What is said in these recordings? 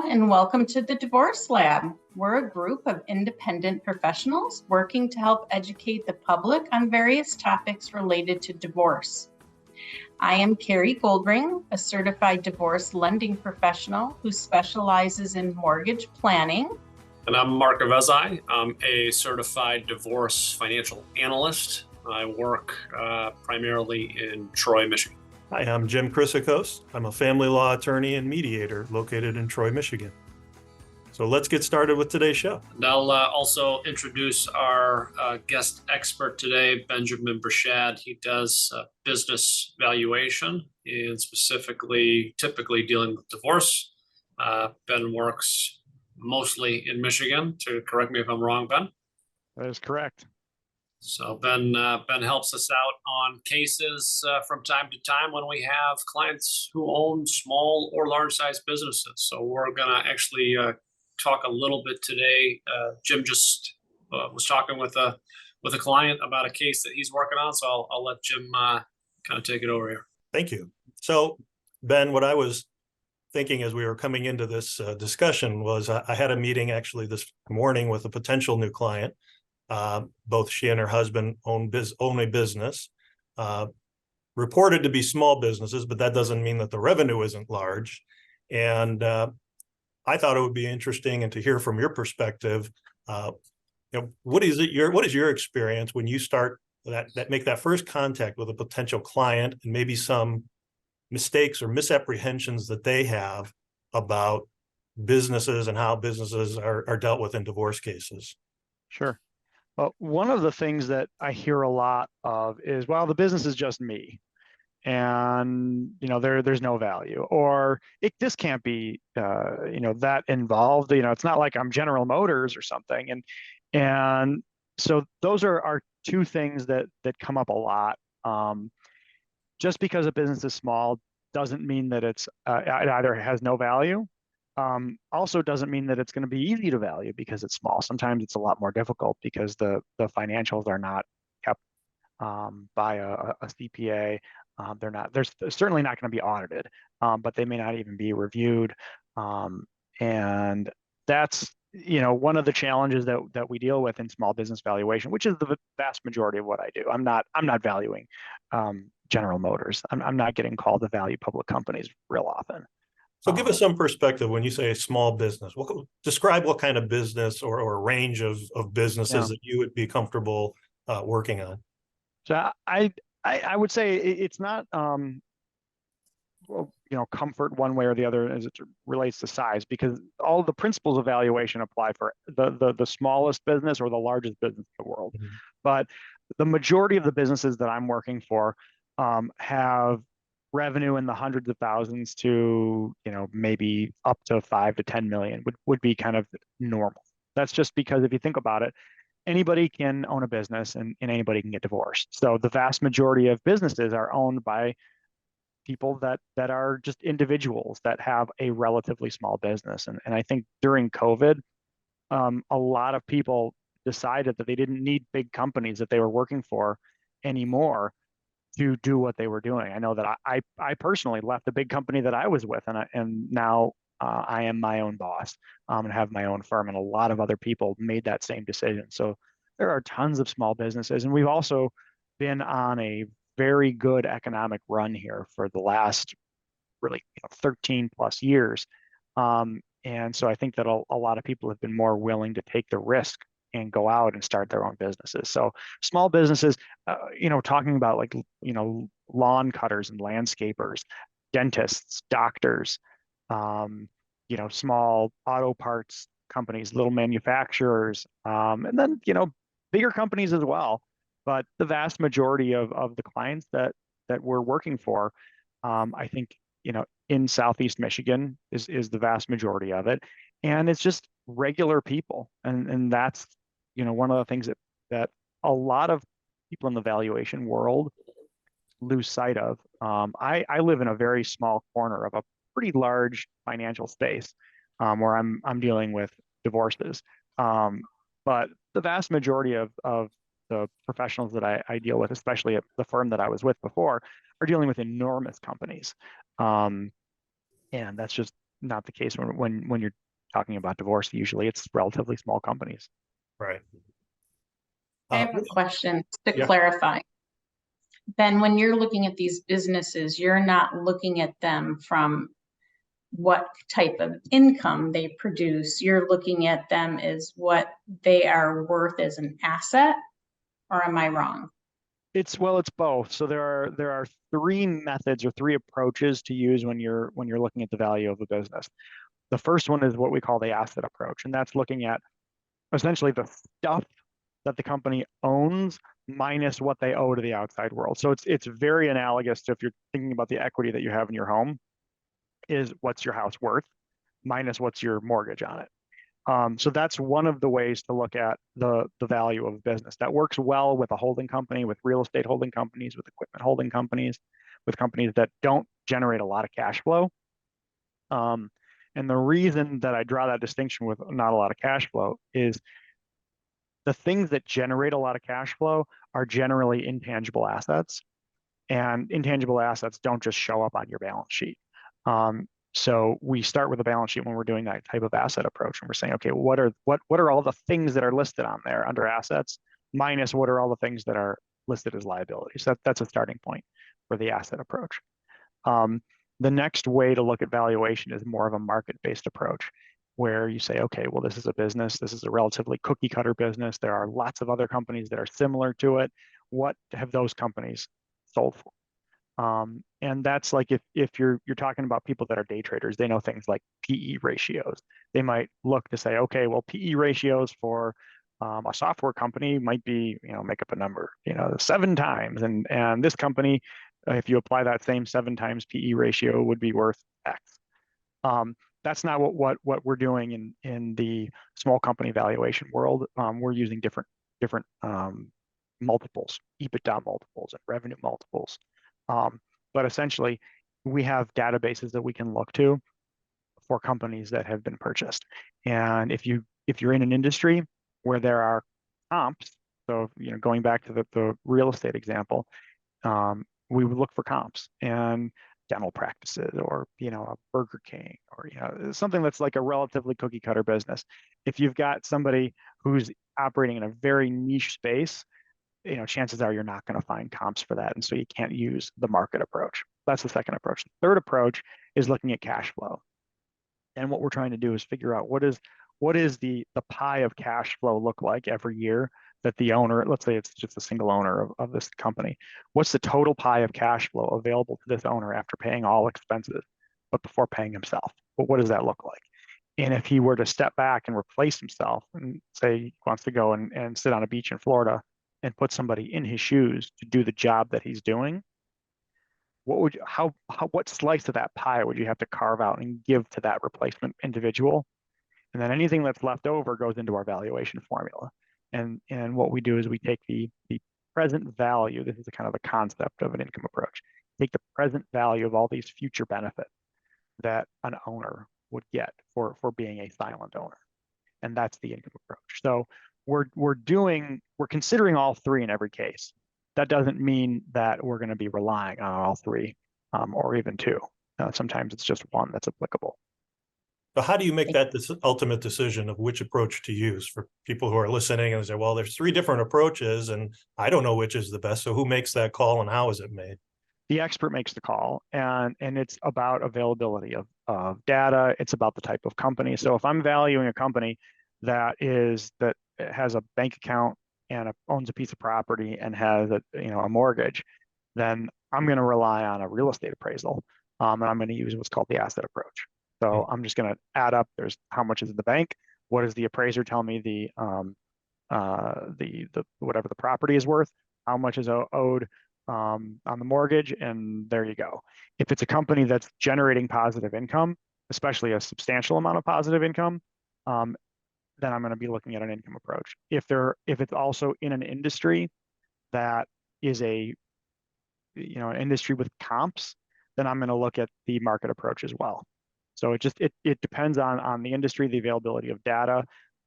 and welcome to the Divorce Lab. We're a group of independent professionals working to help educate the public on various topics related to divorce. I am Carrie Goldring, a certified divorce lending professional who specializes in mortgage planning. And I'm Mark Avezai. I'm a certified divorce financial analyst. I work primarily in Troy, Michigan. Hi, I'm Jim Chryssikos. I'm a family law attorney and mediator located in Troy, Michigan. So let's get started with today's show. And I'll also introduce our guest expert today, Benjamin Bershad. He does business valuation and typically dealing with divorce. Ben works mostly in Michigan. To correct me if I'm wrong, Ben. That is correct. So Ben helps us out on cases from time to time when we have clients who own small or large size businesses. So we're gonna actually talk a little bit today. Jim just was talking with a client about a case that he's working on. So I'll let Jim kind of take it over here. Thank you. So Ben, what I was thinking as we were coming into this discussion was I had a meeting actually this morning with a potential new client. Both she and her husband own a business, reported to be small businesses, but that doesn't mean that the revenue isn't large. And I thought it would be interesting and to hear from your perspective, what is your experience when you start make that first contact with a potential client and maybe some mistakes or misapprehensions that they have about businesses and how businesses are dealt with in divorce cases? Sure. Well, one of the things that I hear a lot of is, well, the business is just me, and there's no value, or this can't be that involved. It's not like I'm General Motors or something, and so those are two things that come up a lot. Just because a business is small doesn't mean that it either has no value. Also doesn't mean that it's going to be easy to value because it's small. Sometimes it's a lot more difficult because the financials are not kept by a CPA. They're certainly not going to be audited, but they may not even be reviewed. And that's one of the challenges that we deal with in small business valuation, which is the vast majority of what I do. I'm not valuing General Motors. I'm not getting called to value public companies real often. So give us some perspective when you say a small business. Describe what kind of business or range of businesses that you would be comfortable working on. So I would say it's not comfort one way or the other as it relates to size, because all the principles of valuation apply for the smallest business or the largest business in the world. Mm-hmm. But the majority of the businesses that I'm working for have revenue in the hundreds of thousands to maybe up to 5 to 10 million would be kind of normal. That's just because if you think about it, anybody can own a business and anybody can get divorced. So the vast majority of businesses are owned by people that are just individuals that have a relatively small business. And I think during COVID, a lot of people decided that they didn't need big companies that they were working for anymore to do what they were doing. I know that I personally left the big company that I was with, and now I am my own boss and have my own firm, and a lot of other people made that same decision. So there are tons of small businesses, and we've also been on a very good economic run here for the last really 13 plus years. And so I think that a lot of people have been more willing to take the risk and go out and start their own businesses. So small businesses, talking about lawn cutters and landscapers, dentists, doctors, small auto parts companies, little manufacturers, and then, bigger companies as well. But the vast majority of the clients that we're working for, I think, in Southeast Michigan is the vast majority of it. And it's just regular people. And that's, one of the things that a lot of people in the valuation world lose sight of. I live in a very small corner of a pretty large financial space where I'm dealing with divorces. But the vast majority of the professionals that I deal with, especially at the firm that I was with before, are dealing with enormous companies. And that's just not the case when you're talking about divorce. Usually it's relatively small companies. Right. I have a question to yeah. clarify. Ben, when you're looking at these businesses, you're not looking at them from what type of income they produce. You're looking at them as what they are worth as an asset, or am I wrong? It's both. So there are three methods or three approaches to use when you're looking at the value of a business. The first one is what we call the asset approach, and that's looking at essentially the stuff that the company owns minus what they owe to the outside world. So it's very analogous to if you're thinking about the equity that you have in your home, is what's your house worth minus what's your mortgage on it. So that's one of the ways to look at the value of a business. That works well with a holding company, with real estate holding companies, with equipment holding companies, with companies that don't generate a lot of cash flow. And the reason that I draw that distinction with not a lot of cash flow is the things that generate a lot of cash flow are generally intangible assets, and intangible assets don't just show up on your balance sheet. So we start with a balance sheet when we're doing that type of asset approach, and we're saying, okay, what are all the things that are listed on there under assets, minus what are all the things that are listed as liabilities. That's a starting point for the asset approach. The next way to look at valuation is more of a market-based approach, where you say, okay, well, this is a business. This is a relatively cookie-cutter business. There are lots of other companies that are similar to it. What have those companies sold for? And that's like if you're talking about people that are day traders, they know things like PE ratios. They might look to say, okay, well, PE ratios for a software company might be, make up a number, 7 times, and this company, if you apply that same 7 times PE ratio, would be worth X. That's not what we're doing in the small company valuation world. We're using different multiples, EBITDA multiples, and revenue multiples. But essentially, we have databases that we can look to for companies that have been purchased. And if you're in an industry where there are comps, so going back to the real estate example, we would look for comps and dental practices, or a Burger King, or something that's like a relatively cookie cutter business. If you've got somebody who's operating in a very niche space, chances are you're not going to find comps for that, and so you can't use the market approach. That's the second approach. The third approach is looking at cash flow, and what we're trying to do is figure out what is the pie of cash flow look like every year that the owner, let's say it's just a single owner of this company, what's the total pie of cash flow available to this owner after paying all expenses, but before paying himself? But what does that look like? And if he were to step back and replace himself, and say he wants to go and sit on a beach in Florida and put somebody in his shoes to do the job that he's doing, what slice of that pie would you have to carve out and give to that replacement individual? And then anything that's left over goes into our valuation formula. And what we do is we take the present value. This is a kind of a concept of an income approach. Take the present value of all these future benefits that an owner would get for being a silent owner, and that's the income approach. So we're considering all three in every case. That doesn't mean that we're going to be relying on all three, or even two. Sometimes it's just one that's applicable. So how do you make that ultimate decision of which approach to use for people who are listening and say, well, there's 3 different approaches and I don't know which is the best. So who makes that call and how is it made? The expert makes the call, and it's about availability of data. It's about the type of company. So if I'm valuing a company that has a bank account and owns a piece of property and has a mortgage, then I'm going to rely on a real estate appraisal, and I'm going to use what's called the asset approach. So I'm just going to add up. There's how much is in the bank. What does the appraiser tell me the whatever the property is worth? How much is owed on the mortgage? And there you go. If it's a company that's generating positive income, especially a substantial amount of positive income, then I'm going to be looking at an income approach. If it's also in an industry that is an industry with comps, then I'm going to look at the market approach as well. So it depends on the industry, the availability of data,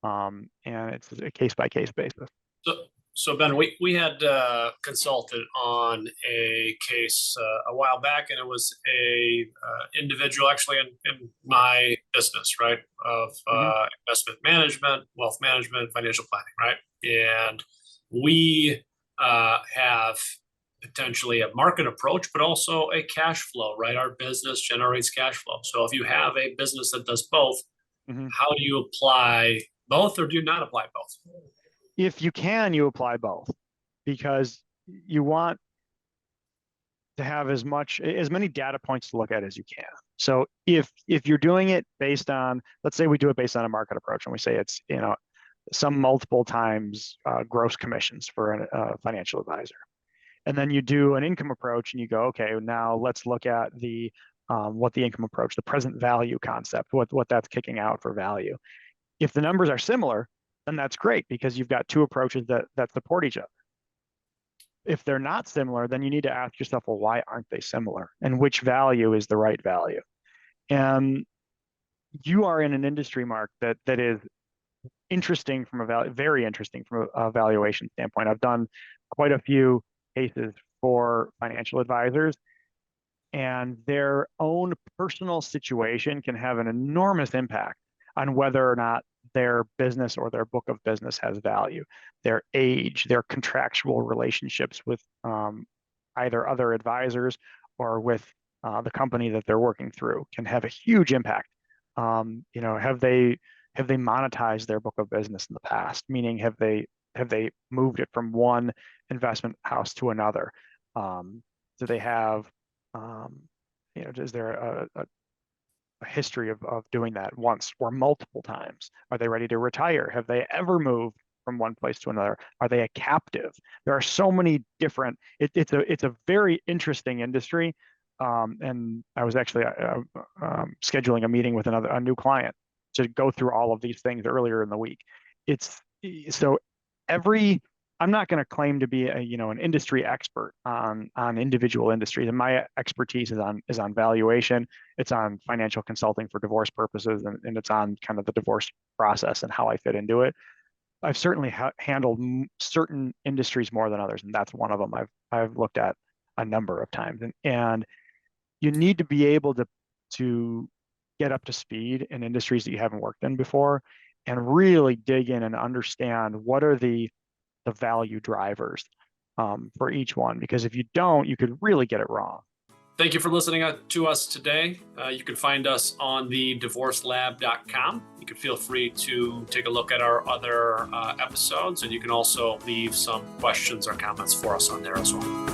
and it's a case by case basis. So Ben, we had consulted on a case a while back, and it was a individual actually in my business, right, of investment management, wealth management, financial planning, right? And we have potentially a market approach, but also a cash flow, right? Our business generates cash flow. So if you have a business that does both, how do you apply both, or do you not apply both? If you can, you apply both, because you want to have as many data points to look at as you can. So if you're doing it based on, let's say we do it based on a market approach, and we say it's, some multiple times gross commissions for a financial advisor, and then you do an income approach and you go, okay, now let's look at the what the income approach, the present value concept, what that's kicking out for value. If the numbers are similar, then that's great, because you've got two approaches that support each other. If they're not similar, then you need to ask yourself, well, why aren't they similar? And which value is the right value? And you are in an industry, Mark, that is interesting from very interesting from a valuation standpoint. I've done quite a few cases for financial advisors, and their own personal situation can have an enormous impact on whether or not their business or their book of business has value. Their age, their contractual relationships with either other advisors or with the company that they're working through can have a huge impact. Have they monetized their book of business in the past? Meaning, have they moved it from one investment house to another? Do they have, is there a history of doing that once or multiple times? Are they ready to retire? Have they ever moved from one place to another? Are they a captive? There are so many different, it's a very interesting industry. And I was actually scheduling a meeting with a new client to go through all of these things earlier in the week. I'm not going to claim to be an industry expert on individual industries, and my expertise is on valuation. It's on financial consulting for divorce purposes, and it's on kind of the divorce process and how I fit into it. I've certainly handled certain industries more than others, and that's one of them I've looked at a number of times. And you need to be able to get up to speed in industries that you haven't worked in before, and really dig in and understand what are the value drivers for each one, because if you don't, you could really get it wrong. Thank you for listening to us today. You can find us on the divorcelab.com. You can feel free to take a look at our other episodes, and you can also leave some questions or comments for us on there as well.